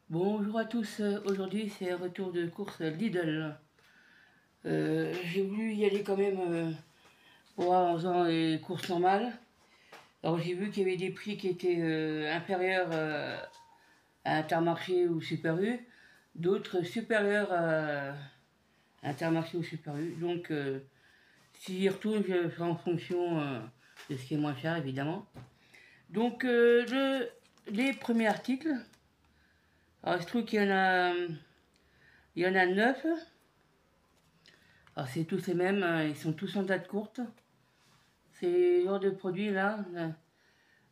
Bonjour à tous, aujourd'hui c'est un retour de course Lidl. J'ai voulu y aller quand même en faisant les courses normales. Alors j'ai vu qu'il y avait des prix qui étaient inférieurs à Intermarché ou Super U, d'autres supérieurs à Intermarché ou Super U. Donc si j'y retourne, je ferai en fonction de ce qui est moins cher évidemment. Donc les premiers articles, alors je trouve il y en a 9. Alors c'est tous les mêmes, ils sont tous en date courte. Ces genres de produits là,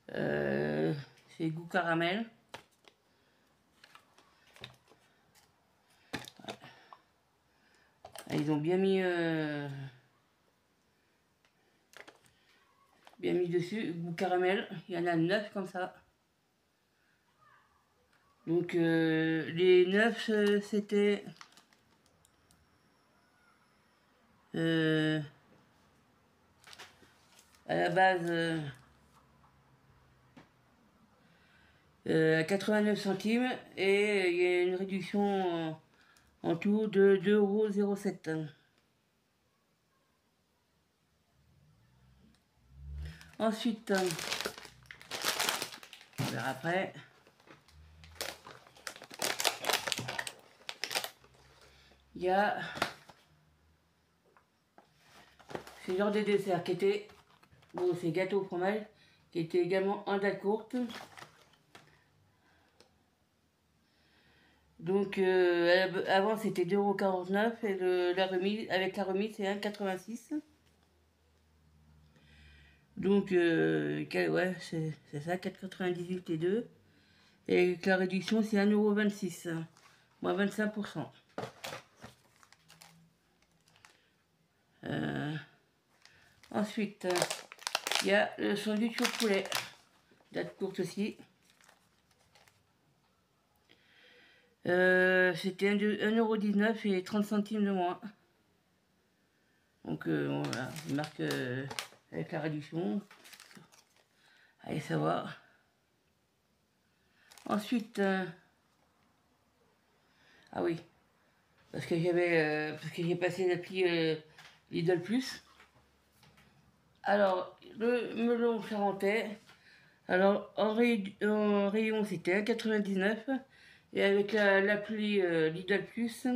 c'est goût caramel. Ils ont bien mis dessus, goût caramel. Il y en a 9 comme ça. Donc les 9 c'était à la base à 89 centimes et il y a une réduction en tout de 2,07 €. Ensuite, on verra après. Il y a ce genre de dessert qui était, bon c'est gâteau au fromage, qui était également en date courte. Donc avant c'était 2,49 € et la remise, avec la remise c'est 1,86 €. Donc ouais c'est ça, 4,98 € et 2. Et avec la réduction c'est 1,26 €, moins 25%. Ensuite, il y a le sandwich au poulet, date courte aussi. C'était 1,19 € et 30 centimes de moins. Donc voilà, il marque avec la réduction. Allez savoir. Ensuite, ah oui, parce que j'ai passé l'appli Lidl Plus. Alors, le melon charentais, alors en rayon c'était 1,99 € et avec l'appli Lidl Plus,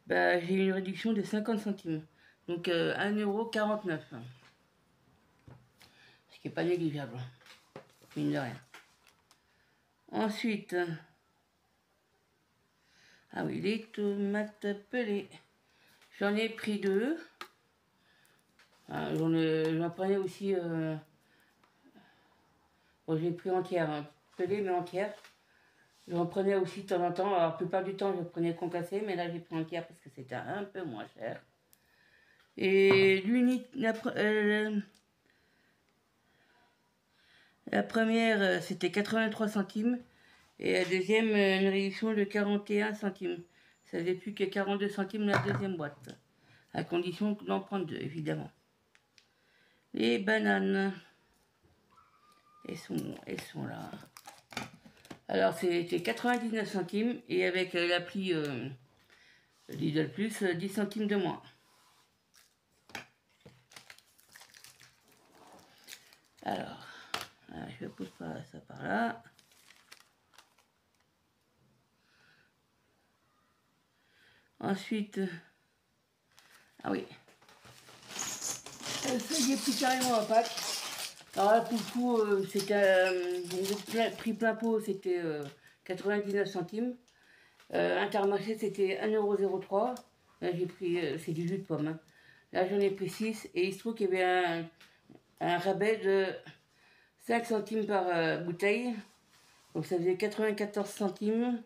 bah, j'ai une réduction de 50 centimes. Donc 1,49 €. Ce qui n'est pas négligeable, mine de rien. Ensuite, ah oui, les tomates pelées. J'en ai pris 2. J'en prenais aussi. Bon, j'ai pris entière, hein, pelées mais entière. J'en prenais aussi de temps en temps. Alors, la plupart du temps, je prenais concassé, mais là, j'ai pris entière parce que c'était un peu moins cher. Et la première, c'était 83 centimes. Et la deuxième, une réduction de 41 centimes. Ça faisait plus que 42 centimes la deuxième boîte. À condition d'en prendre 2, évidemment. Les bananes. Elles sont là. Alors, c'était 99 centimes. Et avec l'appli Lidl Plus, 10 centimes de moins. Alors, je pousse ça par là. Ensuite, ah oui, ça y est plus carrément un pack. Alors là, pour le coup, c'était prix plein pot, c'était 99 centimes. Intermarché, c'était 1,03 €. Là, j'ai pris, c'est du jus de pomme. Hein. Là, j'en ai pris 6 et il se trouve qu'il y avait un rabais de 5 centimes par bouteille. Donc ça faisait 94 centimes.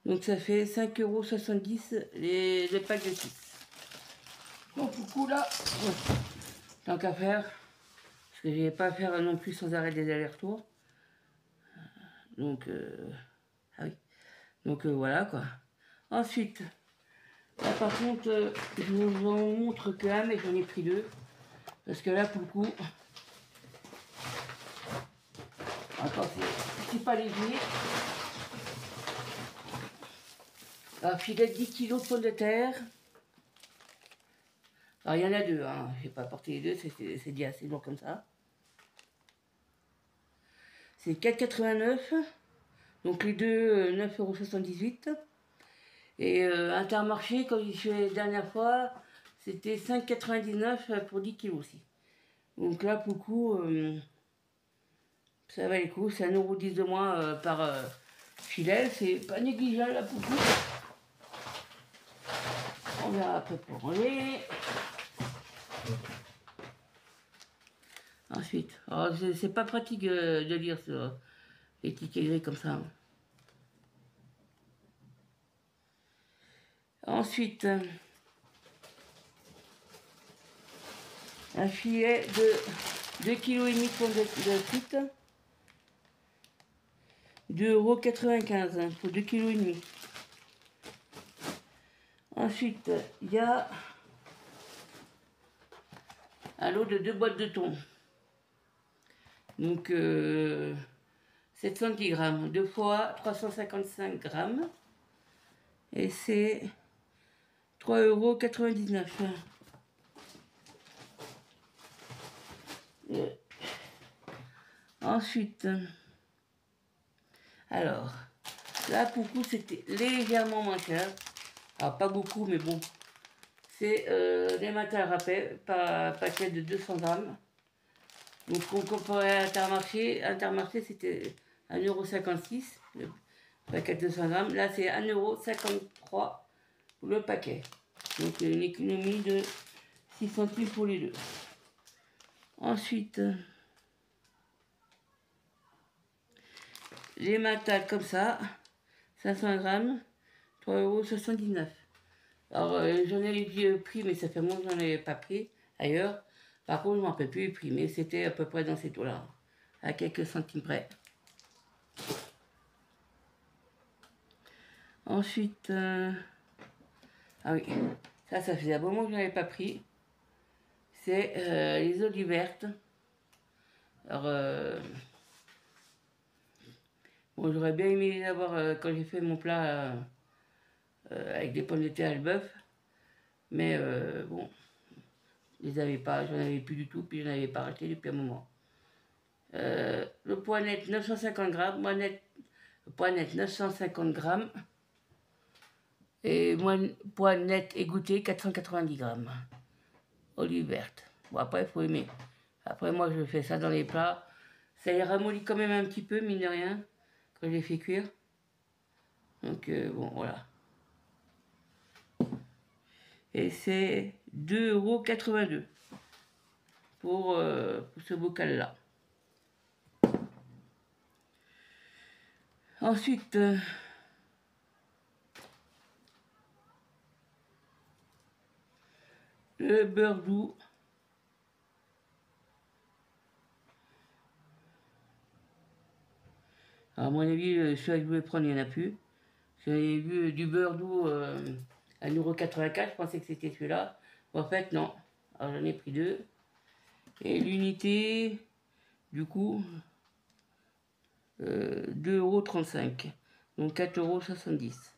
Donc ça fait 5,70 € le pack de 6. Donc du coup là, tant qu'à faire, parce que je n'ai pas à faire non plus sans arrêt des allers-retours. Donc, ah oui. Donc voilà quoi. Ensuite, là par contre, je vous en montre qu'un, mais j'en ai pris 2. Parce que là pour le coup, attends, c'est pas léger. Un filet de 10 kg de pommes de terre. Alors il y en a deux, hein. Je n'ai pas porté les deux, c'est déjà assez lourd comme ça. C'est 4,89 €. Donc les deux, 9,78 €. Et Intermarché, quand j'y suis allée la dernière fois, c'était 5,99 € pour 10 kg aussi. Donc là, pour le coup, ça va les coups. C'est 1,10 € de moins par filet. C'est pas négligeable là pour le coup. On verra après pour enlever. Ensuite, c'est pas pratique de lire sur l'étiquette gris comme ça. Ensuite, un filet de 2,5 kg de frites. 2,95 € pour 2,5 kg. Ensuite, il y a un lot de 2 boîtes de thon. Donc 710 grammes, 2 fois 355 grammes. Et c'est 3,99 €. Ensuite, alors, là pour le coup c'était légèrement moins cher. Alors pas beaucoup, mais bon. C'est des matins à rappel, par paquet de 200 grammes. Donc on comparait à Intermarché c'était 1,56 € le paquet de 200 grammes. Là c'est 1,53 € pour le paquet. Donc une économie de 6 centimes pour les deux. Ensuite, les matins comme ça, 500 grammes, 3,79 €. Alors j'en ai eu le prix, mais ça fait longtemps que j'en avais pas pris ailleurs. Par contre, je ne m'en rappelle plus le prix, mais c'était à peu près dans ces taux-là, à quelques centimes près. Ensuite, ah oui, ça faisait un moment que je n'avais pas pris. C'est les olives vertes. Alors, bon, j'aurais bien aimé les avoir quand j'ai fait mon plat avec des pommes de terre et le bœuf. Mais bon, je les avais pas, j'en avais plus du tout, puis je n'en avais pas racheté depuis un moment. Le poids net 950 grammes, poids net 950 grammes. Et poids net égoutté 490 grammes. Olive verte. Bon après il faut aimer. Après moi je fais ça dans les plats. Ça les ramollit quand même un petit peu, mine de rien, quand je les fais cuire. Donc bon voilà. Et c'est 2,82 € pour ce bocal-là. Ensuite, le beurre doux. Alors, à mon avis, celui que je voulais prendre, il n'y en a plus. J'avais vu du beurre doux à 1,84 €, je pensais que c'était celui-là. En fait, non. Alors, j'en ai pris deux. Et l'unité, du coup, 2,35 €. Donc 4,70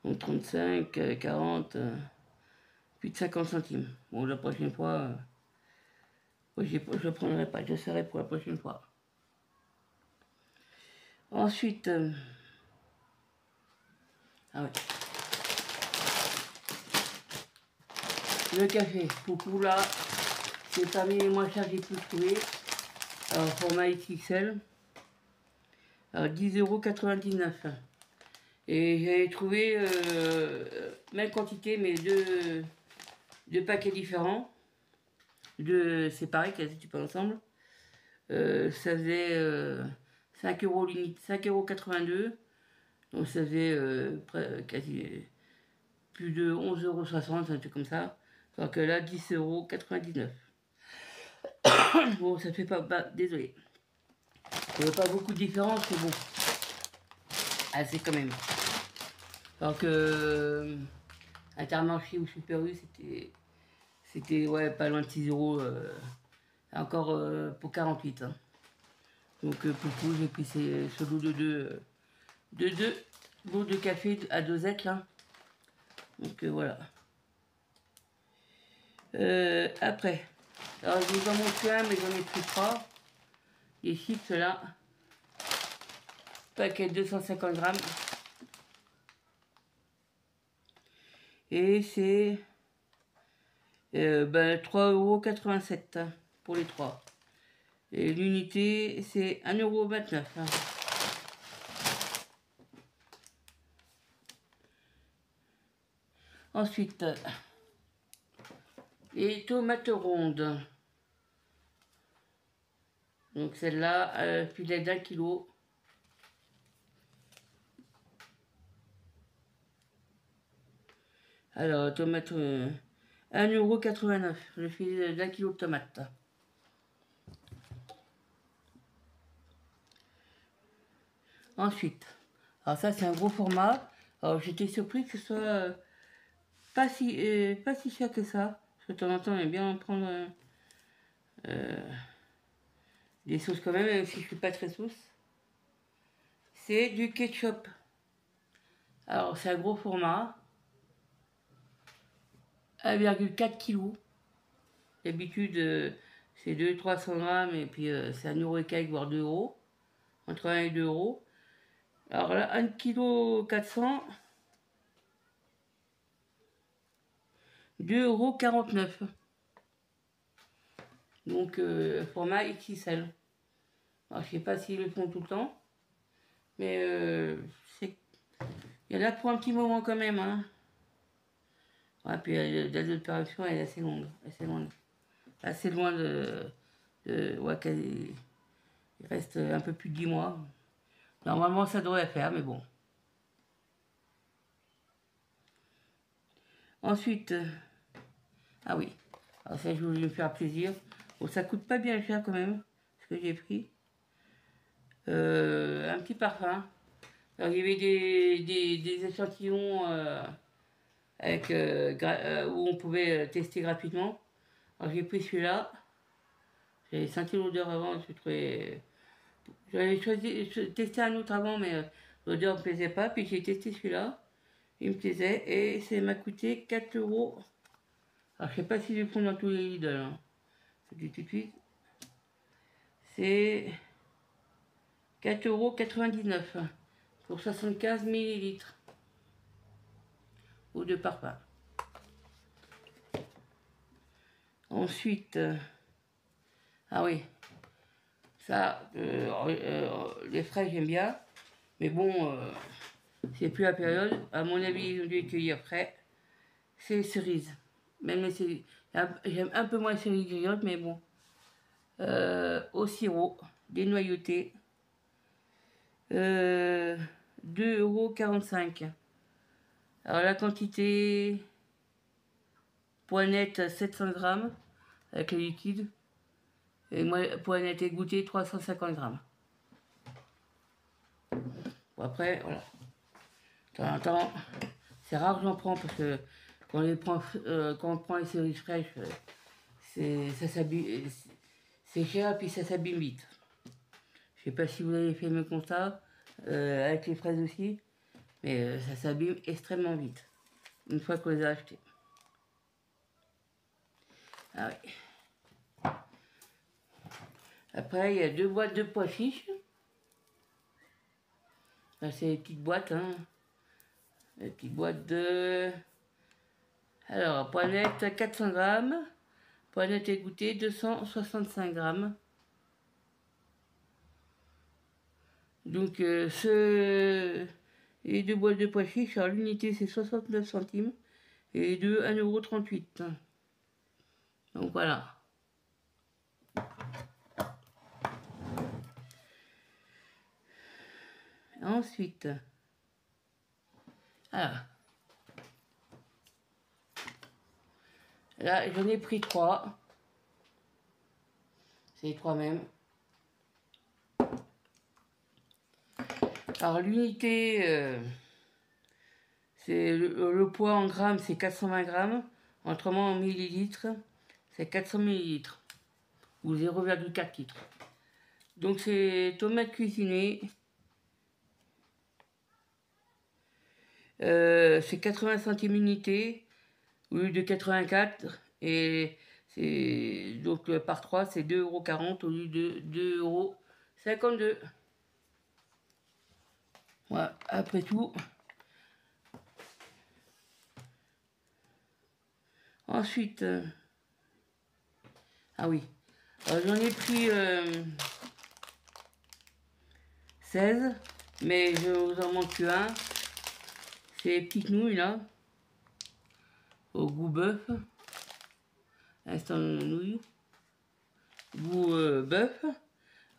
€. Donc 35, 40, plus de 50 centimes. Bon, la prochaine fois, je ne prendrai pas, je serai pour la prochaine fois. Ensuite, ah ouais. Le café, pour là, c'est parmi les moins chers que j'ai pu trouver. Alors, format XXL. Alors, 10,99 €. Et j'avais trouvé même quantité, mais deux paquets différents. Deux séparés, quasi pas ensemble. Ça faisait 5 € l'unité, 5,82 €. Donc ça faisait quasi plus de 11,60 €, un truc comme ça. Alors que là, 10,99 €. Bon, ça fait pas... désolé. Il n'y a pas beaucoup de différence, mais bon. Assez quand même. Alors que Intermarché ou Super U, c'était ouais, pas loin de 6 €. Encore pour 48. Hein. Donc pour le coup, j'ai pris ce lot de deux lots de café à dosette là. Donc voilà. Après, alors je vous en montre un, mais j'en ai pris 3. Les chips là. Paquet 250 grammes. Et c'est 3,87 € pour les 3. Et l'unité, c'est 1,29 €. Ensuite, les tomates rondes. Donc celle-là, filet d'1 kg. Alors, tomate 1,89 €, le filet d'1 kg de tomates. Ensuite, alors ça c'est un gros format. Alors j'étais surpris que ce soit pas si cher que ça. Parce que de temps en temps, j'aime bien en prendre des sauces quand même si je suis pas très sauce. C'est du ketchup. Alors c'est un gros format. 1,4 kg. D'habitude, c'est 200-300 grammes et puis c'est 1 € et quelques, voire 2 €. Entre 1 et 2 €. Alors là, 1 kg 400, 2,49 €. Donc format XXL. Alors je sais pas s'ils le font tout le temps, mais il y en a pour un petit moment quand même. Hein. Ouais, puis la date d'opération elle est assez longue. Assez loin ouais, il reste un peu plus de 10 mois. Normalement ça devrait faire, mais bon. Ensuite, ah oui, alors ça je voulais me faire plaisir. Bon, ça coûte pas bien cher quand même, ce que j'ai pris. Un petit parfum. Alors il y avait des échantillons avec, où on pouvait tester gratuitement. Alors j'ai pris celui-là. J'avais senti l'odeur avant, je trouvais... J'avais choisi testé un autre avant, mais l'odeur ne me plaisait pas. Puis j'ai testé celui-là, il me plaisait et ça m'a coûté 4 €. Alors je sais pas si je le prends dans tous les Lidl. Hein. Je dis tout de suite. C'est 4,99 € pour 75 ml ou de parfum. Ensuite, ah oui, ça, les frais j'aime bien, mais bon, c'est plus la période. À mon avis, ils ont dû cueillir frais. C'est les cerises. Même les cerises, j'aime un peu moins les cerises griottes, mais bon. Au sirop, dénoyauté, 2,45 €. Alors la quantité poignette 700 grammes avec le liquide. Et moi, poignette égouttée 350 grammes. Bon, après, voilà. De temps en temps, c'est rare que j'en prends parce que quand on prend les cerises fraîches, c'est cher puis ça s'abîme vite. Je sais pas si vous avez fait le même constat avec les fraises aussi, mais ça s'abîme extrêmement vite une fois qu'on les a achetées. Ah oui. Après, il y a 2 boîtes de pois chiches. Là, c'est les petites boîtes, hein. Les petites boîtes de... Alors, poignette 400 grammes. Poignette égouttée 265 grammes. Donc, les 2 boîtes de pois chiches, alors l'unité c'est 69 centimes. Et les deux 1,38 €. Donc voilà. Ensuite, alors, là j'en ai pris 3. C'est les 3 mêmes. Alors l'unité, c'est le poids en grammes, c'est 420 grammes. Autrement en millilitres, c'est 400 millilitres. Ou 0,4 litres. Donc c'est tomates cuisinées. C'est 80 centimes unité au lieu de 84. Et c'est donc par 3, c'est 2,40 € au lieu de 2,52 €. Voilà, après tout. Ensuite, ah oui, j'en ai pris 16, mais je vous en manque qu'un. C'est les petites nouilles là, au goût bœuf, instant nouilles, goût bœuf.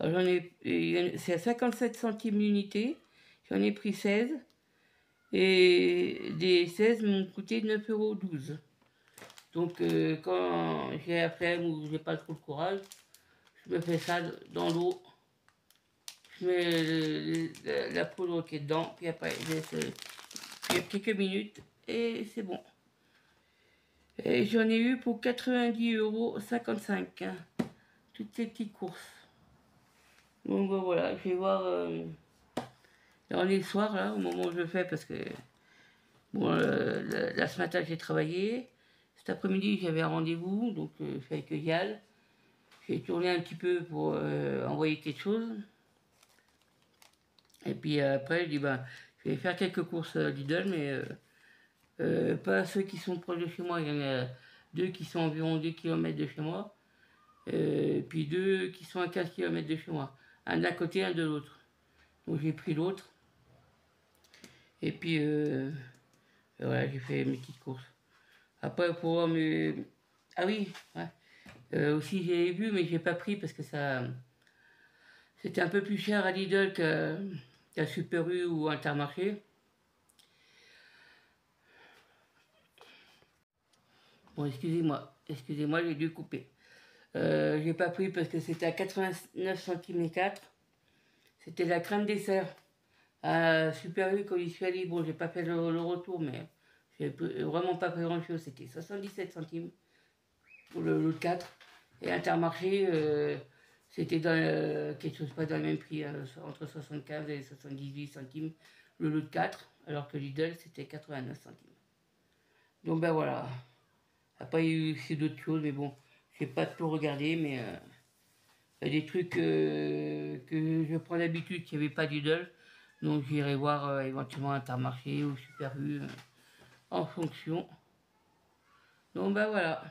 C'est à 57 centimes l'unité, j'en ai pris 16, et des 16 m'ont coûté 9,12 €. Donc quand j'ai la flemme ou j'ai pas trop de courage, je me fais ça dans l'eau. Je mets la poudre qui est dedans, puis après je laisse quelques minutes et c'est bon. Et j'en ai eu pour 90,55 €, toutes ces petites courses. Donc voilà, je vais voir dans les soirs, là, au moment où je le fais, parce que bon, là ce matin j'ai travaillé. Cet après-midi j'avais un rendez-vous, donc je suis avec Yal. J'ai tourné un petit peu pour envoyer quelque chose. Et puis après, je dis, ben, je vais faire quelques courses Lidl, mais pas ceux qui sont proches de chez moi. Il y en a 2 qui sont environ 2 km de chez moi. Puis 2 qui sont à 15 km de chez moi. Un d'un côté, un de l'autre. Donc j'ai pris l'autre. Et puis voilà, j'ai fait mes petites courses. Après, pour voir mes... Ah oui, ouais. Aussi j'ai vu, mais j'ai pas pris parce que ça... C'était un peu plus cher à Lidl qu'à Super U ou Intermarché. Bon, excusez-moi, j'ai dû couper. J'ai pas pris parce que c'était à 89 centimes les 4. C'était la crème dessert. À Super U, quand j'y suis allée, bon, j'ai pas fait le retour, mais j'ai vraiment pas pris grand chose. C'était 77 centimes pour le lot de 4. Et Intermarché, c'était quelque chose pas dans le même prix, entre 75 et 78 centimes le lot de 4, alors que Lidl, c'était 89 centimes. Donc ben voilà. Après, il y a eu aussi d'autres choses, mais bon, j'ai pas tout regardé, mais il y a des trucs que je prends d'habitude qu'il n'y avait pas Lidl. Donc j'irai voir éventuellement Intermarché ou Super U en fonction. Donc ben voilà.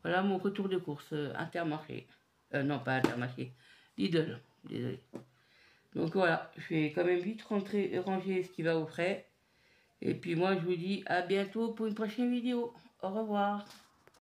Voilà mon retour de course Intermarché. Non, pas Intermarché. Lidl. Désolé. Donc voilà, je vais quand même vite ranger ce qui va au frais. Et puis moi, je vous dis à bientôt pour une prochaine vidéo. Au revoir.